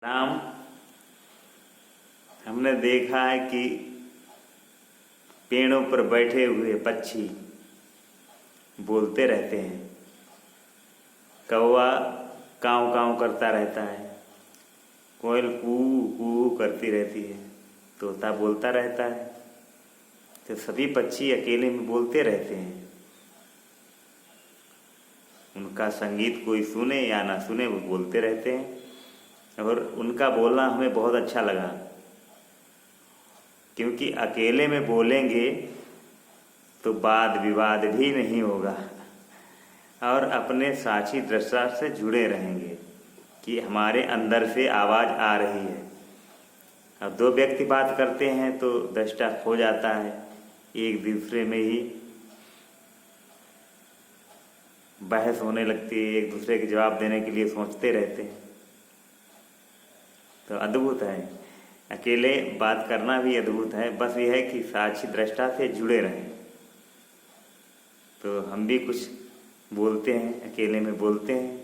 राम। हमने देखा है कि पेड़ों पर बैठे हुए पक्षी बोलते रहते हैं। कौवा काँव काँव करता रहता है, कोयल कू कू करती रहती है, तोता बोलता रहता है। तो सभी पक्षी अकेले में बोलते रहते हैं। उनका संगीत कोई सुने या ना सुने, वो बोलते रहते हैं। और उनका बोलना हमें बहुत अच्छा लगा, क्योंकि अकेले में बोलेंगे तो वाद विवाद भी नहीं होगा और अपने साक्षी दृष्टा से जुड़े रहेंगे कि हमारे अंदर से आवाज़ आ रही है। अब दो व्यक्ति बात करते हैं तो दृष्टा खो जाता है, एक दूसरे में ही बहस होने लगती है, एक दूसरे के जवाब देने के लिए सोचते रहते हैं। तो अद्भुत है, अकेले बात करना भी अद्भुत है। बस यह है कि साक्षी दृष्टा से जुड़े रहें। तो हम भी कुछ बोलते हैं, अकेले में बोलते हैं,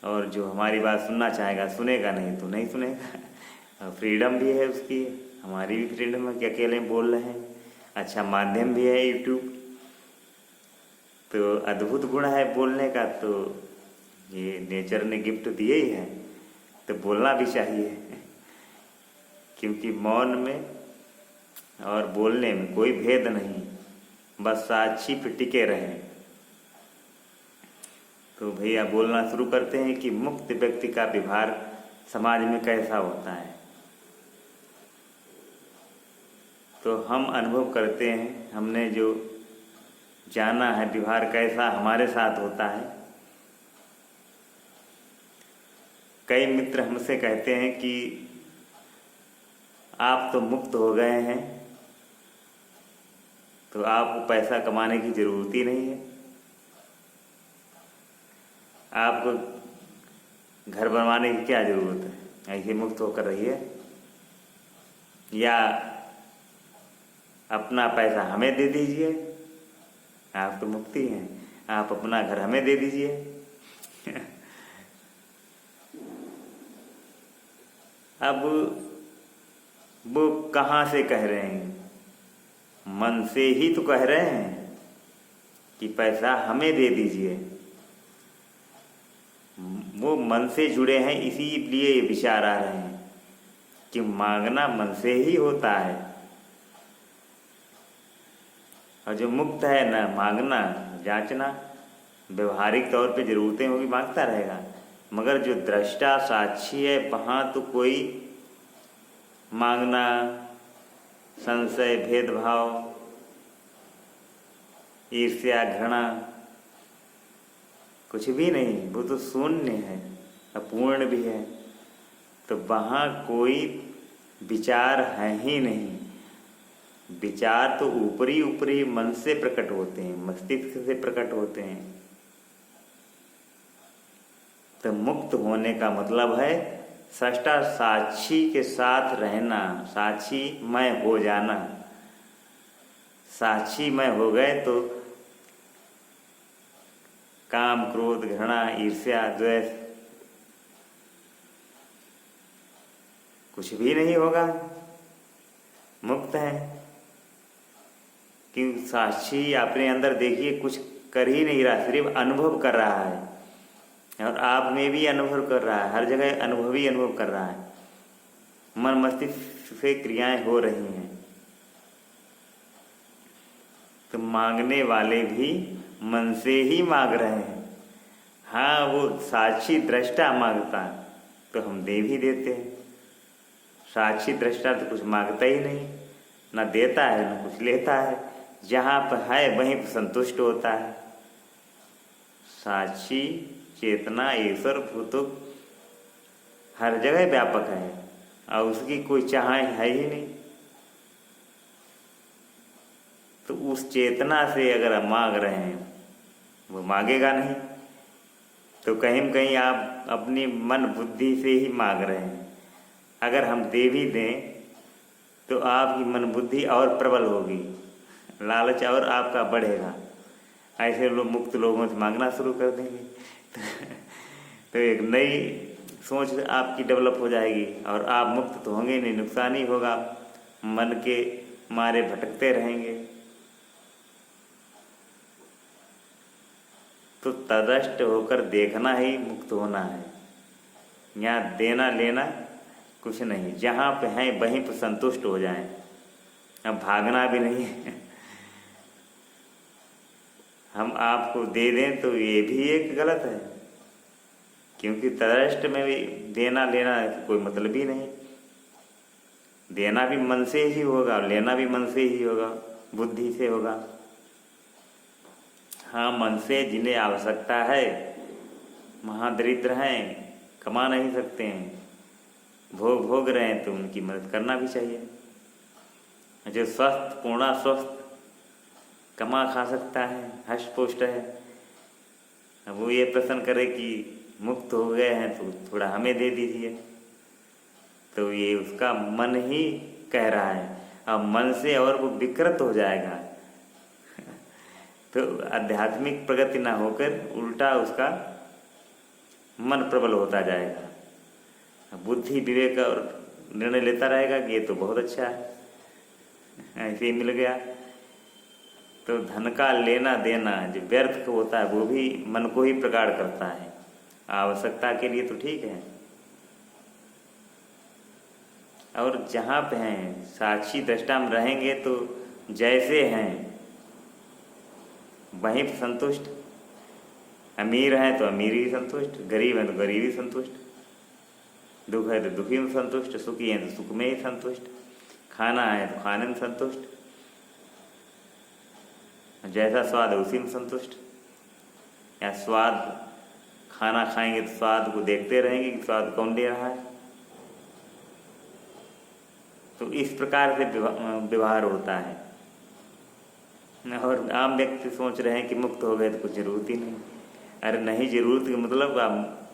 और जो हमारी बात सुनना चाहेगा सुनेगा, नहीं तो नहीं सुनेगा। फ्रीडम भी है उसकी, हमारी भी फ्रीडम है कि अकेले में बोल रहे हैं। अच्छा माध्यम भी है यूट्यूब, तो अद्भुत गुण है बोलने का। तो ये नेचर ने गिफ्ट दिए ही है, तो बोलना भी चाहिए, क्योंकि मौन में और बोलने में कोई भेद नहीं, बस साक्षी पे टिके रहें। तो भैया बोलना शुरू करते हैं कि मुक्त व्यक्ति का व्यवहार समाज में कैसा होता है। तो हम अनुभव करते हैं, हमने जो जाना है व्यवहार कैसा हमारे साथ होता है। कई मित्र हमसे कहते हैं कि आप तो मुक्त हो गए हैं, तो आपको पैसा कमाने की ज़रूरत ही नहीं है, आपको घर बनवाने की क्या ज़रूरत है, ऐसे मुक्त होकर रहिए, या अपना पैसा हमें दे दीजिए, आप तो मुक्ति हैं, आप अपना घर हमें दे दीजिए। अब वो कहाँ से कह रहे हैं, मन से ही तो कह रहे हैं कि पैसा हमें दे दीजिए। वो मन से जुड़े हैं, इसीलिए ये विचार आ रहे हैं कि मांगना मन से ही होता है, और जो मुक्त है ना मांगना जांचना, व्यवहारिक तौर पे ज़रूरतें होगी मांगता रहेगा, मगर जो दृष्टा साक्षी है वहाँ तो कोई मांगना, संशय, भेदभाव, ईर्ष्या, घृणा कुछ भी नहीं, वो तो शून्य है, अपूर्ण भी है। तो वहाँ कोई विचार है ही नहीं। विचार तो ऊपरी ऊपरी मन से प्रकट होते हैं, मस्तिष्क से प्रकट होते हैं। तो मुक्त होने का मतलब है सृष्टा साक्षी के साथ रहना, साक्षी मैं हो जाना। साक्षी मैं हो गए तो काम, क्रोध, घृणा, ईर्ष्या, द्वेष कुछ भी नहीं होगा, मुक्त है। क्योंकि साक्षी अपने अंदर देखिए कुछ कर ही नहीं रहा, सिर्फ अनुभव कर रहा है, और आप में भी अनुभव कर रहा है, हर जगह अनुभव ही अनुभव कर रहा है। मन मस्तिष्क से क्रियाएं हो रही हैं। तो मांगने वाले भी मन से ही मांग रहे हैं। हाँ, वो साक्षी दृष्टा मांगता तो हम दे भी देते हैं। साक्षी दृष्टा तो कुछ मांगता ही नहीं, ना देता है ना कुछ लेता है, जहाँ पर है वहीं पर संतुष्ट होता है। साक्षी चेतना ईश्वर भूत हर जगह व्यापक है, और उसकी कोई चाह है ही नहीं। तो उस चेतना से अगर हम मांग रहे हैं, वो मांगेगा नहीं। तो कहीं न कहीं आप अपनी मन बुद्धि से ही मांग रहे हैं। अगर हम दे भी दें तो आपकी मन बुद्धि और प्रबल होगी, लालच और आपका बढ़ेगा। ऐसे लोग मुक्त लोगों से मांगना शुरू कर देंगे। तो एक नई सोच आपकी डेवलप हो जाएगी और आप मुक्त तो होंगे नहीं, नुकसान ही होगा, मन के मारे भटकते रहेंगे। तो तटस्थ होकर देखना ही मुक्त होना है। यहाँ देना लेना कुछ नहीं, जहाँ पे हैं वहीं पर संतुष्ट हो जाएं। अब भागना भी नहीं है। हम आपको दे दें तो ये भी एक गलत है, क्योंकि तटस्थ में भी देना लेना कोई मतलब ही नहीं। देना भी मन से ही होगा, लेना भी मन से ही होगा, बुद्धि से होगा। हाँ, मन से जिन्हें आवश्यकता है, महादरिद्र हैं, कमा नहीं सकते हैं, भोग रहे हैं, तो उनकी मदद करना भी चाहिए। जो स्वस्थ पूर्णा स्वस्थ कमा खा सकता है, हष्ट पुष्ट है, अब वो ये प्रश्न करे कि मुक्त हो गए हैं तो थोड़ा हमें दे दीजिए, तो ये उसका मन ही कह रहा है। अब मन से और वो विकृत हो जाएगा तो आध्यात्मिक प्रगति ना होकर उल्टा उसका मन प्रबल होता जाएगा। बुद्धि विवेक और निर्णय लेता रहेगा कि ये तो बहुत अच्छा है, ऐसे ही मिल गया। तो धन का लेना देना जो व्यर्थ होता है वो भी मन को ही प्रगाढ़ करता है। आवश्यकता के लिए तो ठीक है, और जहाँ पे हैं साक्षी दृष्टा में रहेंगे तो जैसे हैं वहीं पर संतुष्ट। अमीर हैं तो अमीर ही संतुष्ट, गरीब हैं तो गरीब ही संतुष्ट, दुख है तो दुखी में संतुष्ट, सुखी हैं तो सुख में ही संतुष्ट, खाना है तो खाने में संतुष्ट, जैसा स्वाद है उसी में संतुष्ट। या स्वाद खाना खाएंगे तो स्वाद को देखते रहेंगे कि स्वाद कौन दे रहा है। तो इस प्रकार से व्यवहार होता है। और आम व्यक्ति सोच रहे हैं कि मुक्त हो गए तो कुछ जरूरत ही नहीं। अरे नहीं, जरूरत के मतलब आप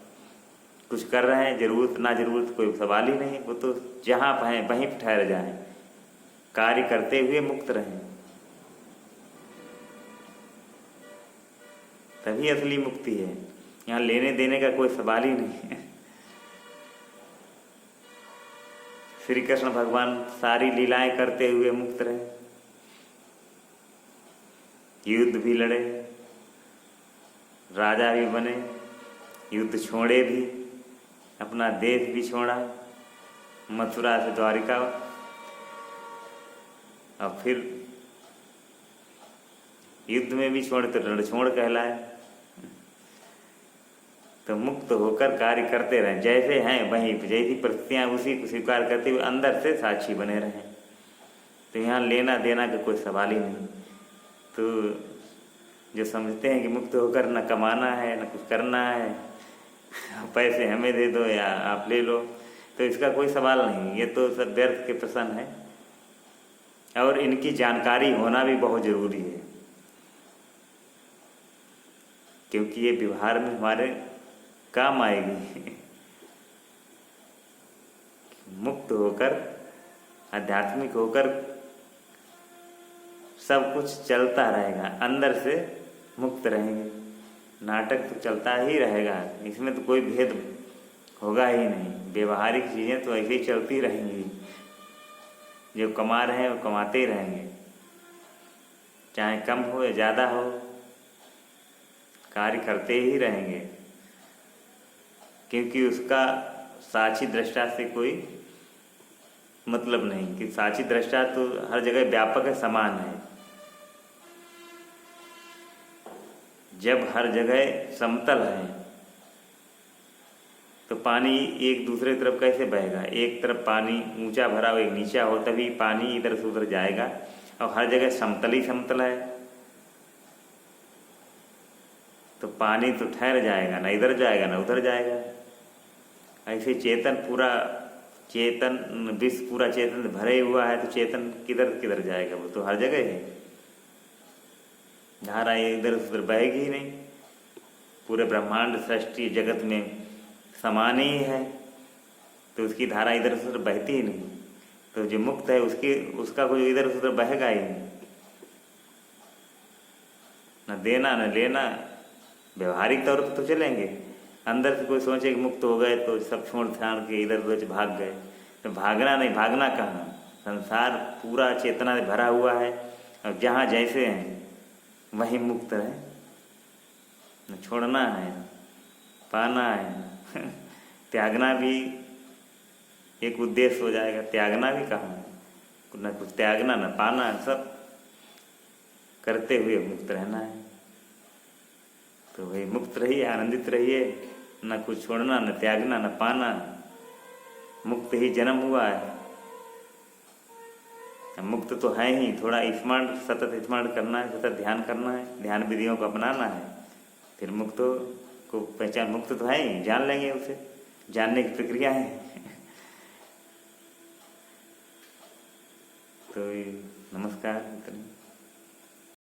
कुछ कर रहे हैं, जरूरत ना जरूरत कोई सवाल ही नहीं। वो तो जहाँ पर हैं वहीं पर ठहर जाएं, कार्य करते हुए मुक्त रहें, तभी असली मुक्ति है। यहाँ लेने देने का कोई सवाल ही नहीं है। श्री कृष्ण भगवान सारी लीलाएं करते हुए मुक्त रहे, युद्ध भी लड़े, राजा भी बने, युद्ध छोड़े भी, अपना देश भी छोड़ा, मथुरा से द्वारिका, और फिर युद्ध में भी छोड़े तो रणछोड़ कहलाए। तो मुक्त होकर कार्य करते रहें, जैसे हैं वहीं जैसी परिस्थितियाँ उसी को स्वीकार करते हुए अंदर से साक्षी बने रहें। तो यहाँ लेना देना का कोई सवाल ही नहीं। तो जो समझते हैं कि मुक्त होकर न कमाना है न कुछ करना है, पैसे हमें दे दो या आप ले लो, तो इसका कोई सवाल नहीं। ये तो सब व्यर्थ के प्रश्न है, और इनकी जानकारी होना भी बहुत जरूरी है, क्योंकि ये व्यवहार में हमारे काम आएगी। मुक्त होकर आध्यात्मिक होकर सब कुछ चलता रहेगा, अंदर से मुक्त रहेंगे। नाटक तो चलता ही रहेगा, इसमें तो कोई भेद होगा ही नहीं। व्यवहारिक चीज़ें तो ऐसे ही चलती रहेंगी, जो कमा रहे हैं वो कमाते ही रहेंगे, चाहे कम हो या ज़्यादा हो, कार्य करते ही रहेंगे, क्योंकि उसका साक्षी दृष्टा से कोई मतलब नहीं। कि साक्षी दृष्टा तो हर जगह व्यापक है, समान है। जब हर जगह समतल है तो पानी एक दूसरे तरफ कैसे बहेगा? एक तरफ पानी ऊंचा भरा हो, एक नीचा हो, तभी पानी इधर से उधर जाएगा। और हर जगह समतल ही समतल है तो पानी तो ठहर जाएगा, ना इधर जाएगा ना उधर जाएगा। ऐसे चेतन विश्व पूरा चेतन भरे हुआ है, तो चेतन किधर किधर जाएगा? वो तो हर जगह है, धारा इधर उधर बहेगी ही नहीं। पूरे ब्रह्मांड सृष्टि जगत में समान ही है, तो उसकी धारा इधर उधर बहती ही नहीं। तो जो मुक्त है उसका कोई इधर उधर बहेगा ही नहीं। न देना न लेना, व्यवहारिक तौर पर तो चलेंगे, अंदर से कोई सोचे कि मुक्त हो गए तो सब छोड़ छाड़ के इधर उधर भाग गए, तो भागना नहीं, भागना कहाँ। संसार पूरा चेतना से भरा हुआ है, और जहाँ जैसे हैं वहीं मुक्त है। न छोड़ना है, पाना है त्यागना भी एक उद्देश्य हो जाएगा। त्यागना भी कहाँ है, न कुछ त्यागना न पाना, सब करते हुए मुक्त रहना है। तो वही मुक्त रहिए, आनंदित रहिए, न कुछ छोड़ना, न त्यागना, न पाना। मुक्त ही जन्म हुआ है, मुक्त तो है ही। थोड़ा स्मरण, सतत स्मरण करना है, सतत ध्यान करना है, ध्यान विधियों को अपनाना है, फिर मुक्त को पहचान। मुक्त तो है ही, जान लेंगे उसे, जानने की प्रक्रिया है तो नमस्कार।